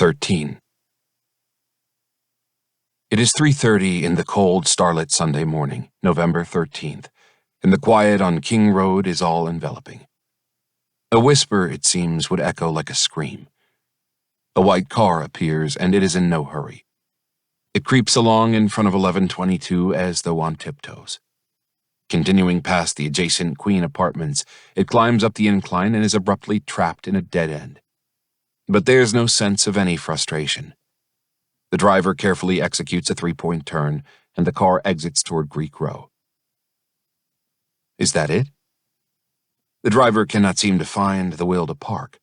13. It is 3:30 in the cold, starlit Sunday morning, November 13th, and the quiet on King Road is all enveloping. A whisper, it seems, would echo like a scream. A white car appears, and it is in no hurry. It creeps along in front of 1122 as though on tiptoes. Continuing past the adjacent Queen apartments, it climbs up the incline and is abruptly trapped in a dead end. But there's no sense of any frustration. The driver carefully executes a three-point turn, and the car exits toward Greek Row. Is that it? The driver cannot seem to find the will to park.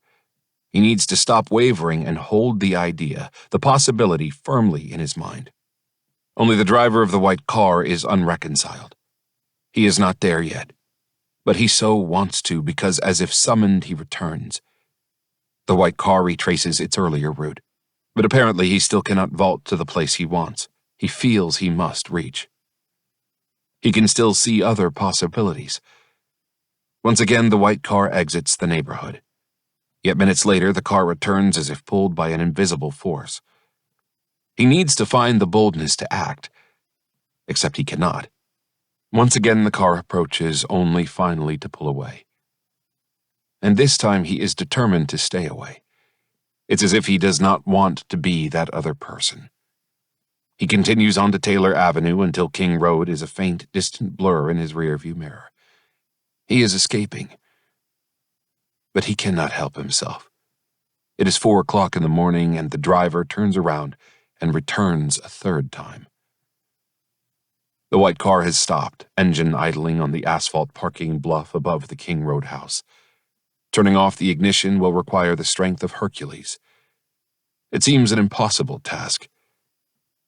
He needs to stop wavering and hold the idea, the possibility, firmly in his mind. Only the driver of the white car is unreconciled. He is not there yet, but he so wants to because, as if summoned, he returns. The white car retraces its earlier route, but apparently he still cannot vault to the place he wants. He feels he must reach. He can still see other possibilities. Once again, the white car exits the neighborhood. Yet minutes later, the car returns as if pulled by an invisible force. He needs to find the boldness to act, except he cannot. Once again, the car approaches, only finally to pull away. And this time he is determined to stay away. It's as if he does not want to be that other person. He continues on to Taylor Avenue until King Road is a faint, distant blur in his rearview mirror. He is escaping. But he cannot help himself. It is 4 o'clock in the morning, and the driver turns around and returns a third time. The white car has stopped, engine idling on the asphalt parking bluff above the King Road house. Turning off the ignition will require the strength of Hercules. It seems an impossible task.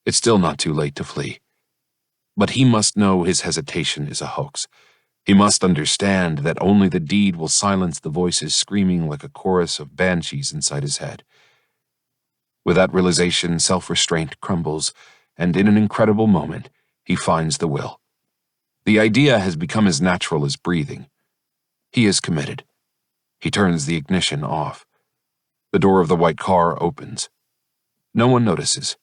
It's still not too late to flee. But he must know his hesitation is a hoax. He must understand that only the deed will silence the voices screaming like a chorus of banshees inside his head. With that realization, self-restraint crumbles, and in an incredible moment, he finds the will. The idea has become as natural as breathing. He is committed. He turns the ignition off. The door of the white car opens. No one notices.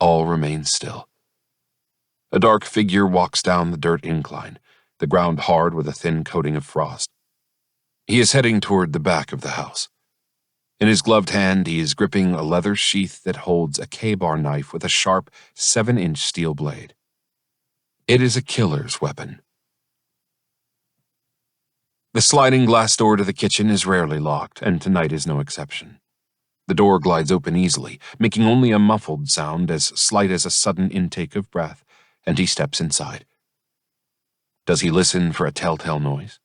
All remains still. A dark figure walks down the dirt incline, the ground hard with a thin coating of frost. He is heading toward the back of the house. In his gloved hand, he is gripping a leather sheath that holds a K-bar knife with a sharp 7-inch steel blade. It is a killer's weapon. The sliding glass door to the kitchen is rarely locked, and tonight is no exception. The door glides open easily, making only a muffled sound as slight as a sudden intake of breath, and he steps inside. Does he listen for a telltale noise?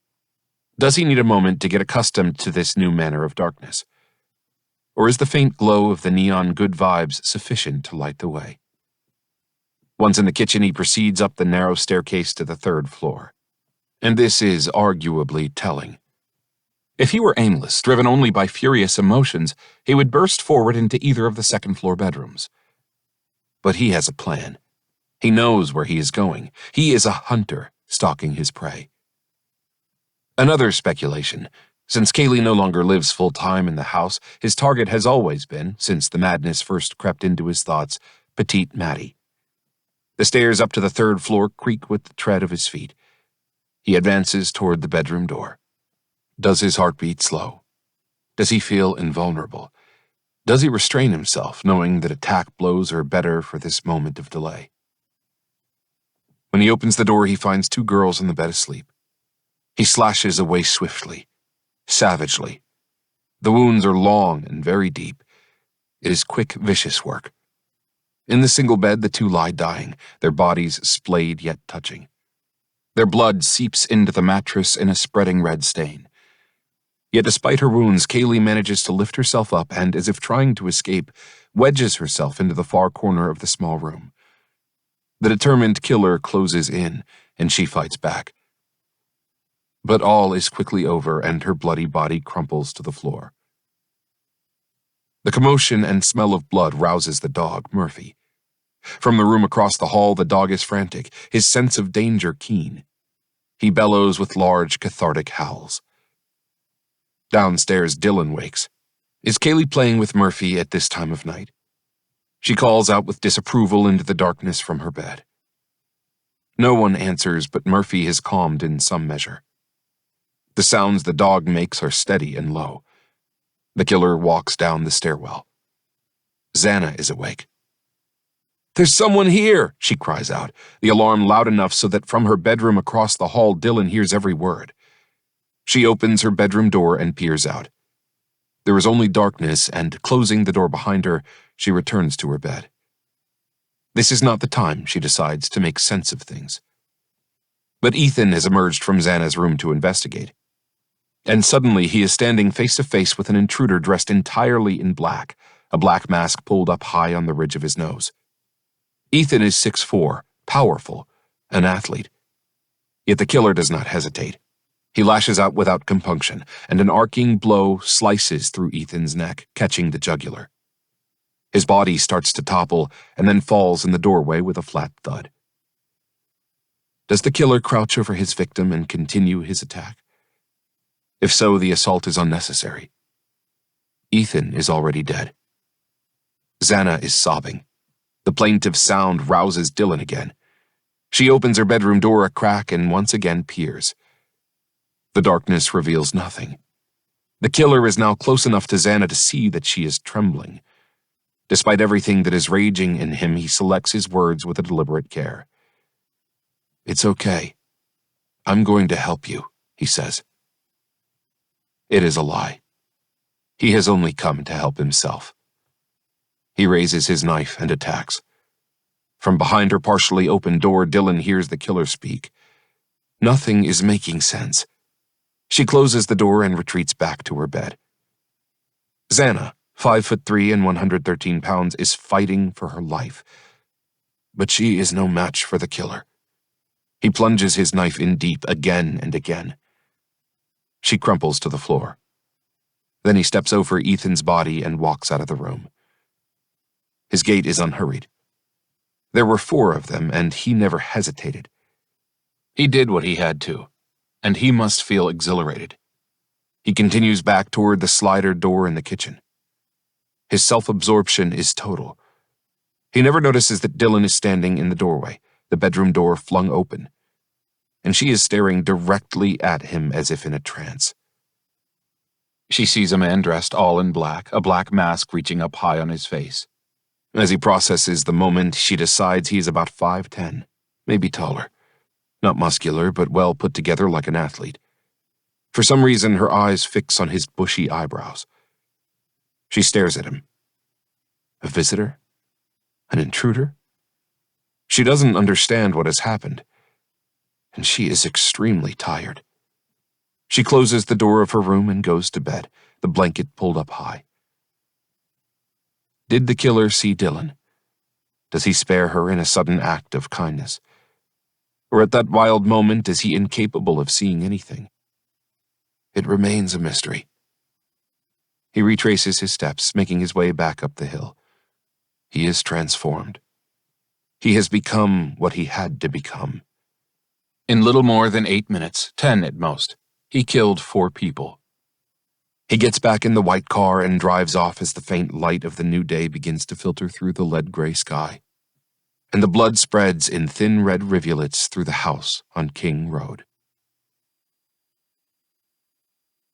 Does he need a moment to get accustomed to this new manner of darkness? Or is the faint glow of the neon good vibes sufficient to light the way? Once in the kitchen, he proceeds up the narrow staircase to the 3rd floor. And this is arguably telling. If he were aimless, driven only by furious emotions, he would burst forward into either of the 2nd-floor bedrooms. But he has a plan. He knows where he is going. He is a hunter, stalking his prey. Another speculation. Since Kaylee no longer lives full-time in the house, his target has always been, since the madness first crept into his thoughts, petite Maddie. The stairs up to the 3rd floor creak with the tread of his feet. He advances toward the bedroom door. Does his heart beat slow? Does he feel invulnerable? Does he restrain himself, knowing that attack blows are better for this moment of delay? When he opens the door, he finds 2 girls in the bed asleep. He slashes away swiftly, savagely. The wounds are long and very deep. It is quick, vicious work. In the single bed, the 2 lie dying, their bodies splayed yet touching. Their blood seeps into the mattress in a spreading red stain. Yet despite her wounds, Kaylee manages to lift herself up and, as if trying to escape, wedges herself into the far corner of the small room. The determined killer closes in, and she fights back. But all is quickly over, and her bloody body crumples to the floor. The commotion and smell of blood rouses the dog, Murphy. From the room across the hall, the dog is frantic, his sense of danger keen. He bellows with large, cathartic howls. Downstairs, Dylan wakes. Is Kaylee playing with Murphy at this time of night? She calls out with disapproval into the darkness from her bed. No one answers, but Murphy has calmed in some measure. The sounds the dog makes are steady and low. The killer walks down the stairwell. Xana is awake. "There's someone here," she cries out, the alarm loud enough so that from her bedroom across the hall Dylan hears every word. She opens her bedroom door and peers out. There is only darkness, and closing the door behind her, she returns to her bed. This is not the time, she decides, to make sense of things. But Ethan has emerged from Xana's room to investigate. And suddenly he is standing face to face with an intruder dressed entirely in black, a black mask pulled up high on the ridge of his nose. Ethan is 6'4", powerful, an athlete. Yet the killer does not hesitate. He lashes out without compunction, and an arcing blow slices through Ethan's neck, catching the jugular. His body starts to topple and then falls in the doorway with a flat thud. Does the killer crouch over his victim and continue his attack? If so, the assault is unnecessary. Ethan is already dead. Xana is sobbing. The plaintive sound rouses Dylan again. She opens her bedroom door a crack and once again peers. The darkness reveals nothing. The killer is now close enough to Xana to see that she is trembling. Despite everything that is raging in him, he selects his words with a deliberate care. "It's okay. I'm going to help you," he says. It is a lie. He has only come to help himself. He raises his knife and attacks. From behind her partially open door, Dylan hears the killer speak. Nothing is making sense. She closes the door and retreats back to her bed. Xana, 5'3" and 113 pounds, is fighting for her life. But she is no match for the killer. He plunges his knife in deep again and again. She crumples to the floor. Then he steps over Ethan's body and walks out of the room. His gait is unhurried. There were 4 of them, and he never hesitated. He did what he had to, and he must feel exhilarated. He continues back toward the slider door in the kitchen. His self-absorption is total. He never notices that Dylan is standing in the doorway, the bedroom door flung open, and she is staring directly at him as if in a trance. She sees a man dressed all in black, a black mask reaching up high on his face. As he processes the moment, she decides he is about 5'10", maybe taller. Not muscular, but well put together like an athlete. For some reason, her eyes fix on his bushy eyebrows. She stares at him. A visitor? An intruder? She doesn't understand what has happened, and she is extremely tired. She closes the door of her room and goes to bed, the blanket pulled up high. Did the killer see Dylan? Does he spare her in a sudden act of kindness? Or at that wild moment is he incapable of seeing anything? It remains a mystery. He retraces his steps, making his way back up the hill. He is transformed. He has become what he had to become. In little more than 8 minutes, 10 at most, he killed 4 people. He gets back in the white car and drives off as the faint light of the new day begins to filter through the lead-gray sky, and the blood spreads in thin red rivulets through the house on King Road.